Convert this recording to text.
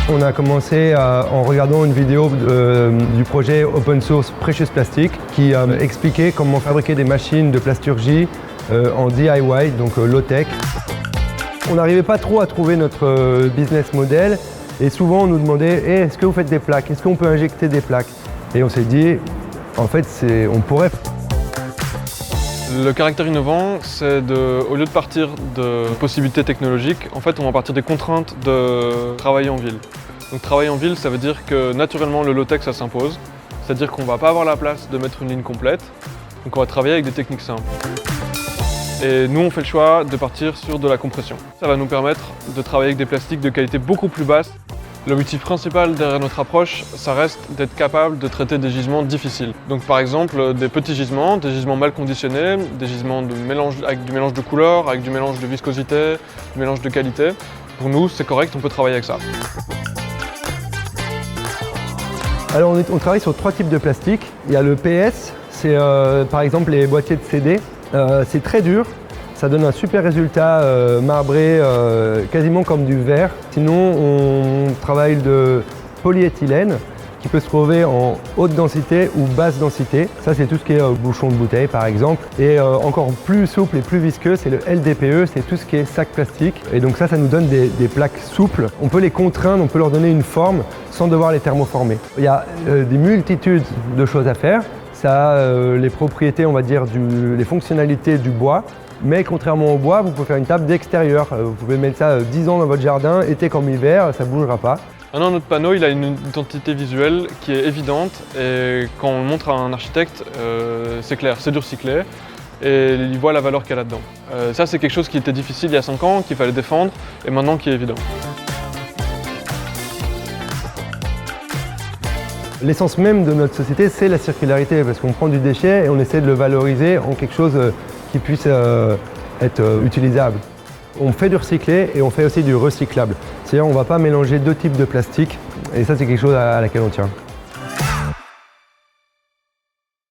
On a commencé en regardant une vidéo du projet open source Precious Plastic qui expliquait comment fabriquer des machines de plasturgie en DIY, donc low-tech. On n'arrivait pas trop à trouver notre business model et souvent on nous demandait hey, est-ce que vous faites des plaques? Est-ce qu'on peut injecter des plaques? Et on s'est dit en fait on pourrait. Le caractère innovant, c'est au lieu de partir de possibilités technologiques, en fait on va partir des contraintes de travailler en ville. Donc travailler en ville, ça veut dire que naturellement le low-tech ça s'impose, c'est-à-dire qu'on ne va pas avoir la place de mettre une ligne complète, donc on va travailler avec des techniques simples. Et nous on fait le choix de partir sur de la compression. Ça va nous permettre de travailler avec des plastiques de qualité beaucoup plus basse. L'objectif principal derrière notre approche, ça reste d'être capable de traiter des gisements difficiles. Donc par exemple des petits gisements, des gisements mal conditionnés, des gisements avec du mélange de couleurs, avec du mélange de viscosité, du mélange de qualité. Pour nous c'est correct, on peut travailler avec ça. Alors on travaille sur 3 types de plastique. Il y a le PS, c'est par exemple les boîtiers de CD. C'est très dur, ça donne un super résultat marbré, quasiment comme du verre. Sinon, on travaille de polyéthylène qui peut se trouver en haute densité ou basse densité. Ça, c'est tout ce qui est bouchon de bouteille, par exemple. Et encore plus souple et plus visqueux, c'est le LDPE, c'est tout ce qui est sac plastique. Et donc ça nous donne des plaques souples. On peut les contraindre, on peut leur donner une forme sans devoir les thermoformer. Il y a des multitudes de choses à faire. Ça a les propriétés, on va dire, les fonctionnalités du bois. Mais contrairement au bois, vous pouvez faire une table d'extérieur. Vous pouvez mettre ça 10 ans dans votre jardin, été comme hiver, ça ne bougera pas. Maintenant, notre panneau, il a une identité visuelle qui est évidente et quand on le montre à un architecte, c'est clair, c'est du recyclé et il voit la valeur qu'il y a là-dedans. Ça, c'est quelque chose qui était difficile il y a 5 ans, qu'il fallait défendre et maintenant qui est évident. L'essence même de notre société, c'est la circularité, parce qu'on prend du déchet et on essaie de le valoriser en quelque chose qui puisse être utilisable. On fait du recyclé et on fait aussi du recyclable. C'est-à-dire qu'on ne va pas mélanger 2 types de plastique et ça, c'est quelque chose à laquelle on tient.